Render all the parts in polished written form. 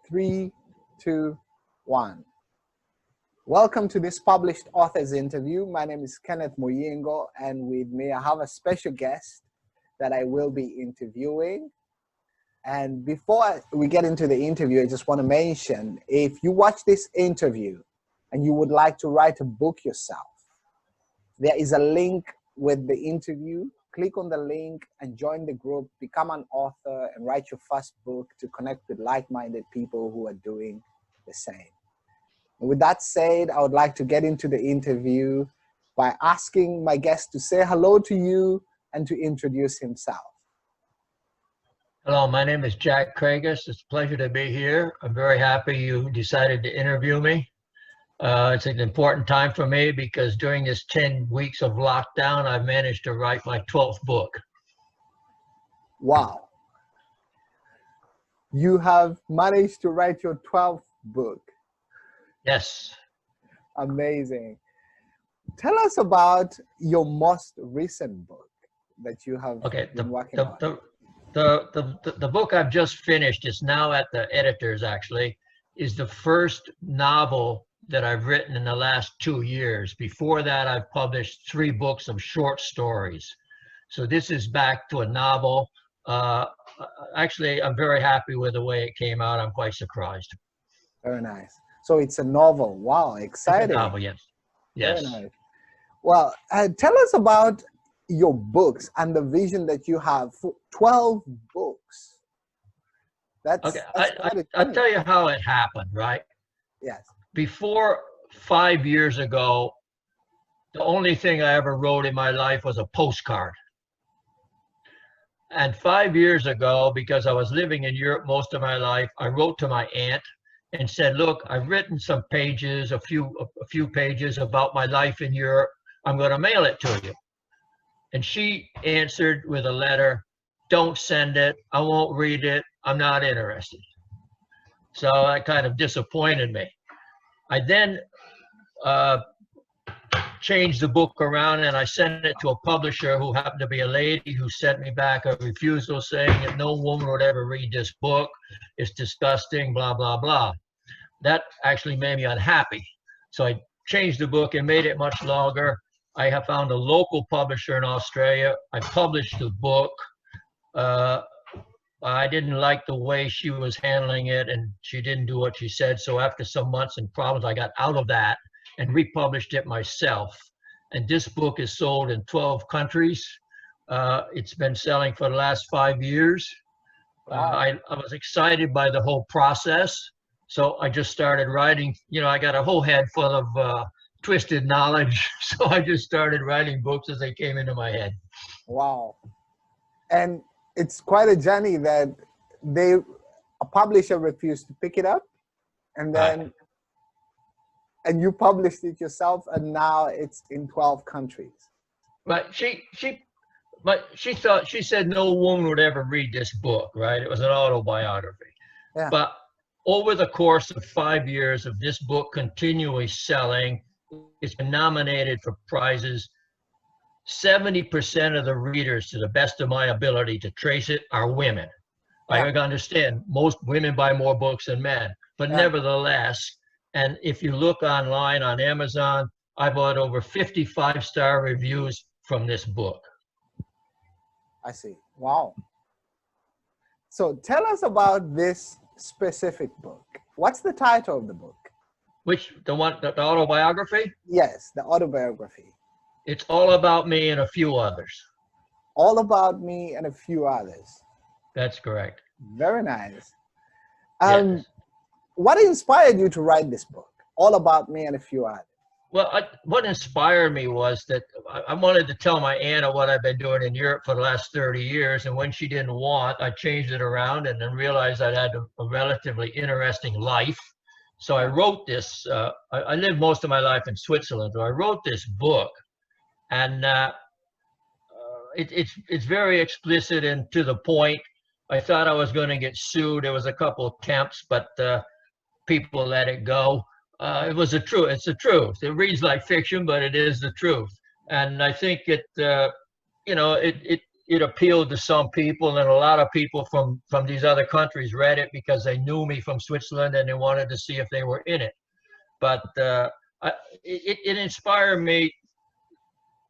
Three, two, one. Welcome to this published author's interview. My name is Kenneth Muyingo, and with me I have a special guest that I will be interviewing. And before we get into the interview, I just want to mention, if you watch this interview and you would like to write a book yourself, there is a link with the interview. Click on the link and join the group, become an author, and write your first book to connect with like-minded people who are doing the same. And with that said, I would like to get into the interview by asking my guest to say hello to you and to introduce himself. Hello, my name is Jack Kregas. It's a pleasure to be here. I'm very happy you decided to interview me. It's an important time for me because during this 10 weeks of lockdown, I've managed to write my 12th book. Wow. You have managed to write your 12th book. Yes. Amazing. Tell us about your most recent book that you have been working on. The book I've just finished is now at the editors, actually, is the first novel that I've written in the last 2 years. Before that, I've published 3 books of short stories. So this is back to a novel. Actually, I'm very happy with the way it came out. I'm quite surprised. Very nice. So it's a novel. Wow, exciting. It's a novel, yes. Yes. Very nice. Well, tell us about your books and the vision that you have for 12 books. Okay, I'll tell you how it happened, right? Yes. Before 5 years ago, the only thing I ever wrote in my life was a postcard. And 5 years ago, because I was living in Europe most of my life, I wrote to my aunt and said, look, I've written some pages, a few pages about my life in Europe. I'm going to mail it to you. And she answered with a letter, don't send it. I won't read it. I'm not interested. So that kind of disappointed me. I then changed the book around and I sent it to a publisher who happened to be a lady who sent me back a refusal saying that no woman would ever read this book. It's disgusting, blah, blah, blah. That actually made me unhappy. So I changed the book and made it much longer. I have found a local publisher in Australia. I published the book. I didn't like the way she was handling it and she didn't do what she said. So after some months and problems, I got out of that and republished it myself. And this book is sold in 12 countries. It's been selling for the last 5 years. Wow. I was excited by the whole process. So I just started writing. You know, I got a whole head full of twisted knowledge. So I just started writing books as they came into my head. Wow. And it's quite a journey that a publisher refused to pick it up, and then and you published it yourself, and now it's in 12 countries. But she said no woman would ever read this book, right? It was an autobiography. Yeah. But over the course of 5 years of this book continually selling, it's been nominated for prizes. 70% of the readers, to the best of my ability to trace it, are women. I understand most women buy more books than men, but nevertheless, and if you look online on Amazon, I bought over 50 5-star reviews from this book. I see. Wow. So tell us about this specific book. What's the title of the book? Which, the autobiography? Yes, the autobiography. It's all about me and a few others. All about me and a few others. That's correct. Very nice. Yes. What inspired you to write this book? All about me and a few others. Well, what inspired me was that I wanted to tell my aunt of what I've been doing in Europe for the last 30 years. And when she didn't want, I changed it around and then realized I'd had a relatively interesting life. So I wrote this. I lived most of my life in Switzerland. So I wrote this book. And it's very explicit and to the point. I thought I was going to get sued. There was a couple of attempts, but people let it go. It was the truth. It's the truth. It reads like fiction, but it is the truth. And I think it it appealed to some people, and a lot of people from these other countries read it because they knew me from Switzerland and they wanted to see if they were in it. But it inspired me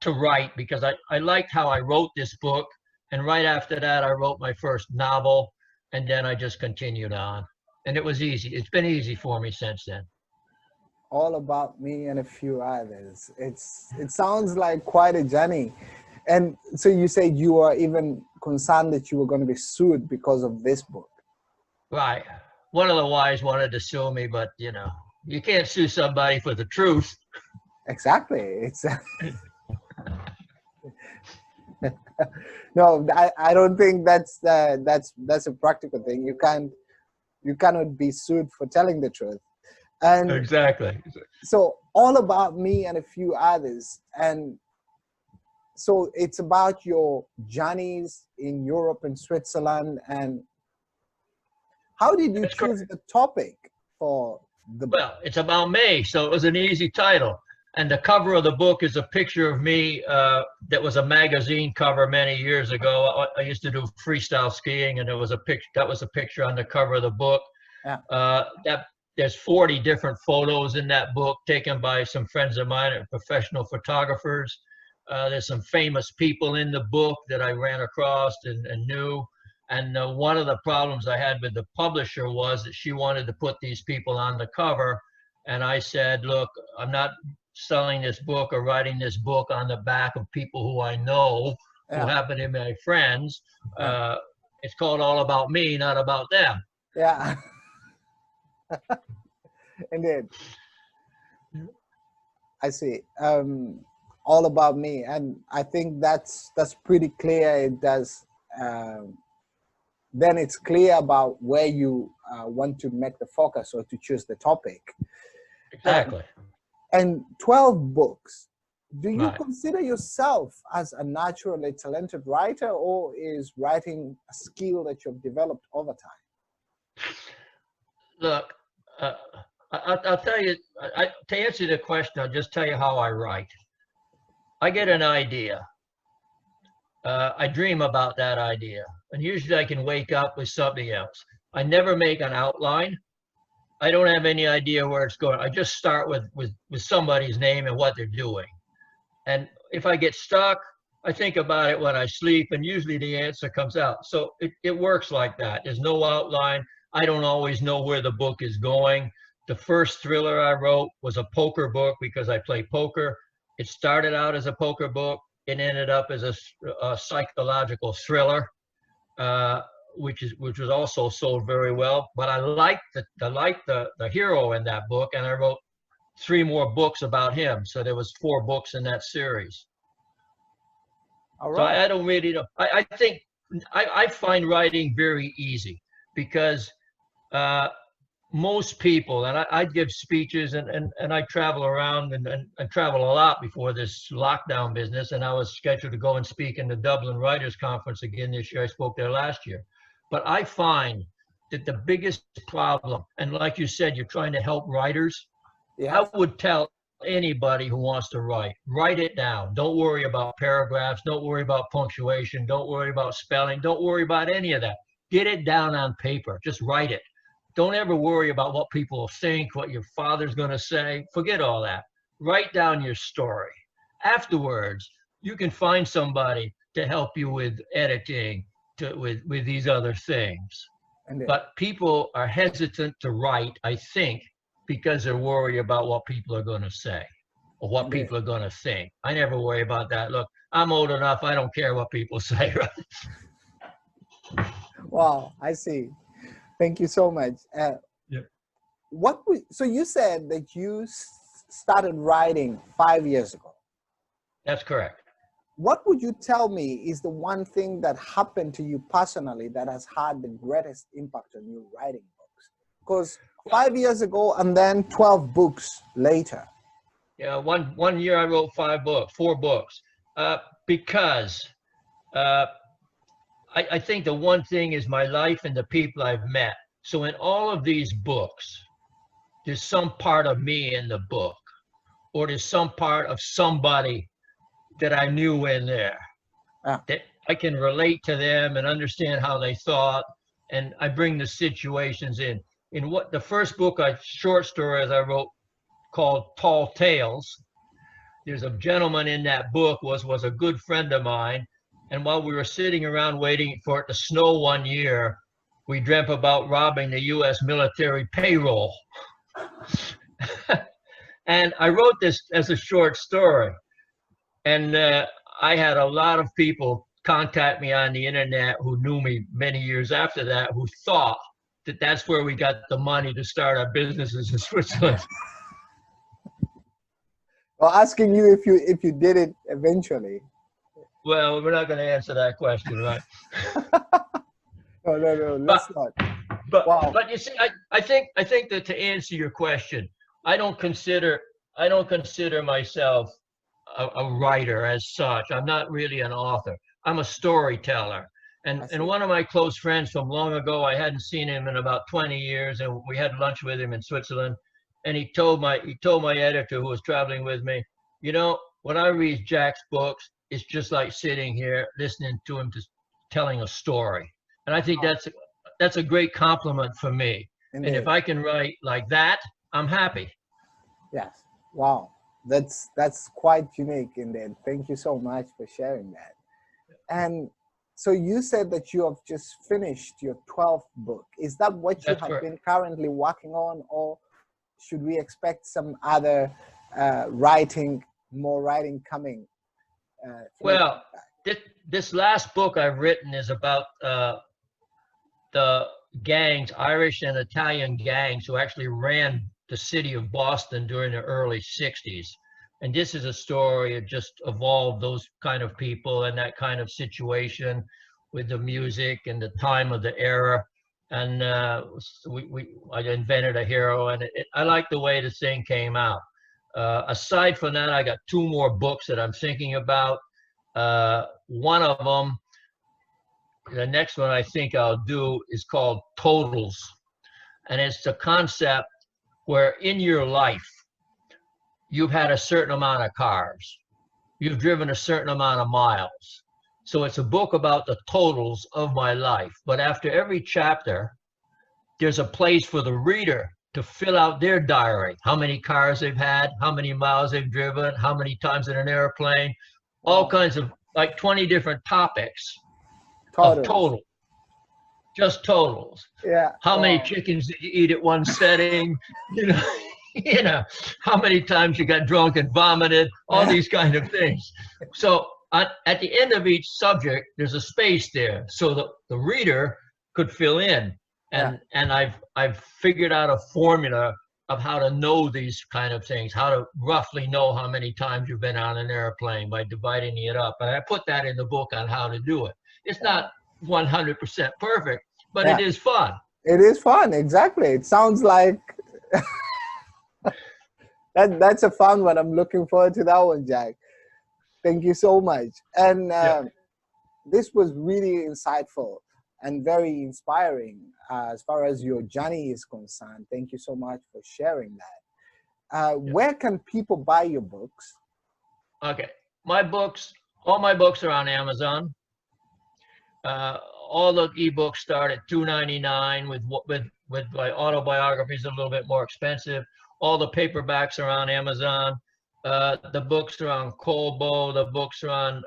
to write because I liked how I wrote this book. And right after that, I wrote my first novel, and then I just continued on. And it was easy. It's been easy for me since then. All About Me and a Few Others. It sounds like quite a journey. And so you said you were even concerned that you were going to be sued because of this book. Right. One of the wives wanted to sue me, but you know, you can't sue somebody for the truth. Exactly. It's no, I don't think that's a practical thing. You cannot be sued for telling the truth. And Exactly. so All About Me and a Few Others. And so it's about your journeys in Europe and Switzerland. And how did you choose the topic for the book? Well, it's about me, so it was an easy title. And the cover of the book is a picture of me that was a magazine cover many years ago. I used to do freestyle skiing, and there was a picture. That was a picture on the cover of the book. Yeah. There's 40 different photos in that book taken by some friends of mine, professional photographers. There's some famous people in the book that I ran across and knew. And one of the problems I had with the publisher was that she wanted to put these people on the cover. And I said, look, I'm not selling this book or writing this book on the back of people who I know, who happen to be my friends. It's called All About Me, not about them. Yeah. Indeed. I see. All About Me, and I think that's pretty clear. It does. Then it's clear about where you want to make the focus or to choose the topic. Exactly. And 12 books. Do you consider yourself as a naturally talented writer, or is writing a skill that you've developed over time? Look, I'll tell you, to answer the question, I'll just tell you how I write. I get an idea. I dream about that idea. And usually I can wake up with something else. I never make an outline. I don't have any idea where it's going. I just start with somebody's name and what they're doing. And if I get stuck, I think about it when I sleep, and usually the answer comes out. So it works like that. There's no outline. I don't always know where the book is going. The first thriller I wrote was a poker book because I play poker. It started out as a poker book. It ended up as a psychological thriller, which was also sold very well. But I liked the hero in that book, and I wrote 3 more books about him. So there was 4 books in that series. All right. So I don't really know. I think I find writing very easy because most people, and I give speeches and I travel around and travel a lot before this lockdown business. And I was scheduled to go and speak in the Dublin Writers Conference again this year. I spoke there last year. But I find that the biggest problem, and like you said, you're trying to help writers. Yeah. I would tell anybody who wants to write it down. Don't worry about paragraphs. Don't worry about punctuation. Don't worry about spelling. Don't worry about any of that. Get it down on paper. Just write it. Don't ever worry about what people think, what your father's going to say. Forget all that. Write down your story. Afterwards, you can find somebody to help you with editing, with these other things. But people are hesitant to write, I think, because they're worried about what people are going to say or what people are going to think. I never worry about that. Look, I'm old enough. I don't care what people say. Right? Wow, I see. Thank you so much. So you said that you started writing 5 years ago. That's correct. What would you tell me is the one thing that happened to you personally that has had the greatest impact on you writing books? Because 5 years ago and then 12 books later. Yeah, one year I wrote 4 books, because I think the one thing is my life and the people I've met. So in all of these books, there's some part of me in the book, or there's some part of somebody that I knew in there. I can relate to them and understand how they thought, and I bring the situations in. In what the first book, short stories I wrote called Tall Tales. There's a gentleman in that book was a good friend of mine, and while we were sitting around waiting for it to snow one year, we dreamt about robbing the U.S. military payroll. And I wrote this as a short story, and I had a lot of people contact me on the internet who knew me many years after that, who thought that that's where we got the money to start our businesses in Switzerland. Well, asking you if you did it eventually. Well, we're not going to answer that question, right? No, let's not. But you see, I think that to answer your question, I don't consider myself a writer as such. I'm not really an author. I'm a storyteller. And one of my close friends from long ago, I hadn't seen him in about 20 years, and we had lunch with him in Switzerland. And he told my editor who was traveling with me, you know, when I read Jack's books, it's just like sitting here listening to him just telling a story. And I think that's a great compliment for me. Indeed. And if I can write like that, I'm happy. Yes. Wow. That's quite unique indeed. Thank you so much for sharing that. And so you said that you have just finished your 12th book. Is that what you have been currently working on, or should we expect some other more writing coming? Well, this last book I've written is about the gangs, Irish and Italian gangs, who actually ran the city of Boston during the early 60s. And this is a story that just evolved those kind of people and that kind of situation with the music and the time of the era. And I invented a hero, and I like the way this thing came out. Aside from that, I got 2 more books that I'm thinking about. One of them, the next one I think I'll do, is called Totals. And it's the concept where in your life, you've had a certain amount of cars. You've driven a certain amount of miles. So it's a book about the totals of my life. But after every chapter, there's a place for the reader to fill out their diary. How many cars they've had, how many miles they've driven, how many times in an airplane, all kinds of, like 20 different topics of total. Just totals. Yeah. How many chickens did you eat at one setting? You know, how many times you got drunk and vomited, all these kind of things. So at the end of each subject, there's a space there so the reader could fill in. And I've figured out a formula of how to know these kind of things, how to roughly know how many times you've been on an airplane by dividing it up. And I put that in the book on how to do it. It's not 100% perfect, but it is fun. It is fun, exactly. It sounds like that's a fun one. I'm looking forward to that one, Jack. Thank you so much. And this was really insightful and very inspiring as far as your journey is concerned. Thank you so much for sharing that. Where can people buy your books? Okay, all my books are on Amazon. All the ebooks start at $2.99 with my autobiographies a little bit more expensive. All the paperbacks are on Amazon. The books are on Kobo. The books are on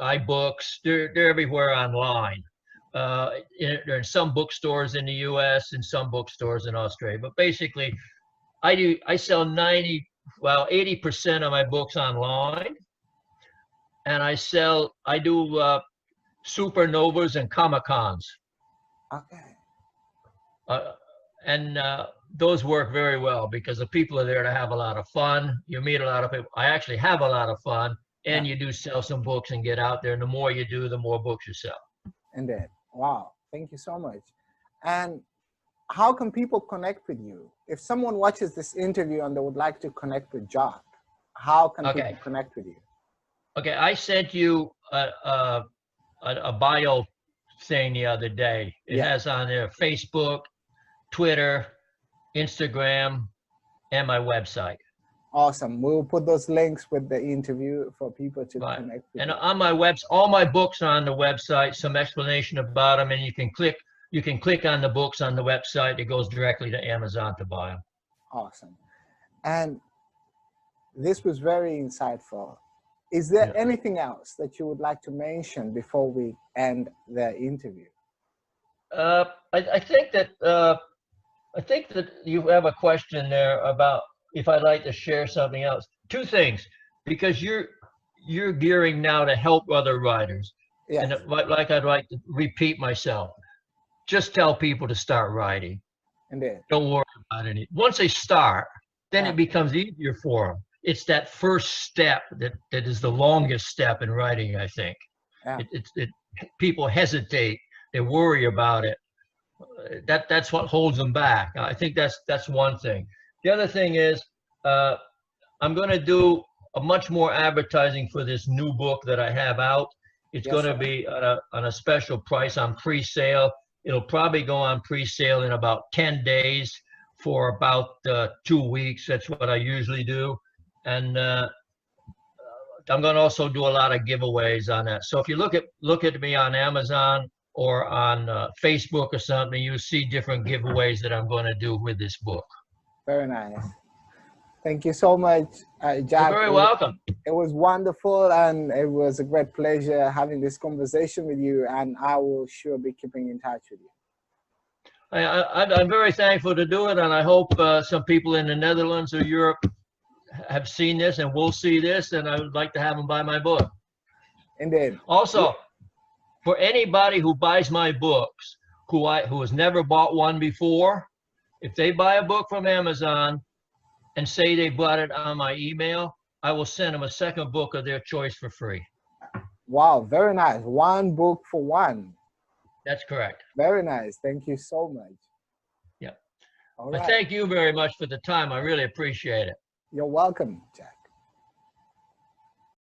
iBooks. They're everywhere online. They're in some bookstores in the U.S. and some bookstores in Australia. But basically, I sell 80% of my books online, and I do supernovas and comic-cons. Okay. And those work very well because the people are there to have a lot of fun. You meet a lot of people. I actually have a lot of fun, and you do sell some books and get out there. And the more you do, the more books you sell. Indeed. Wow. Thank you so much. And how can people connect with you? If someone watches this interview and they would like to connect with Jack, how can people connect with you? Okay. I sent you a bio thing the other day. It has on there Facebook, Twitter, Instagram, and my website. Awesome. We'll put those links with the interview for people to Right. connect with And you. on my all my books are on the website, some explanation about them, and you can click on the books on the website. It goes directly to Amazon to buy them. Awesome. And this was very insightful. Is there anything else that you would like to mention before we end the interview? I think that you have a question there about if I'd like to share something else. Two things, because you're gearing now to help other writers. Yes. And like I'd like to repeat myself, just tell people to start writing. Indeed. Don't worry about it. Once they start, then it becomes easier for them. It's that first step that is the longest step in writing, I think. Yeah. People hesitate, they worry about it. That's what holds them back. I think that's one thing. The other thing is I'm going to do a much more advertising for this new book that I have out. It's going to be on a special price on pre-sale. It'll probably go on pre-sale in about 10 days for about 2 weeks. That's what I usually do. And I'm going to also do a lot of giveaways on that. So if you look at me on Amazon or on Facebook or something, you see different giveaways that I'm going to do with this book. Very nice. Thank you so much, Jack. You're very welcome. It was wonderful, and it was a great pleasure having this conversation with you, and I will sure be keeping in touch with you. I'm very thankful to do it, and I hope some people in the Netherlands or Europe have seen this and will see this, and I would like to have them buy my book. Indeed. Also, for anybody who buys my books, who has never bought one before, if they buy a book from Amazon and say they bought it on my email, I will send them a second book of their choice for free. Wow, very nice. One book for one. That's correct. Very nice. Thank you so much. Yeah. All right. Thank you very much for the time. I really appreciate it. You're welcome, Jack.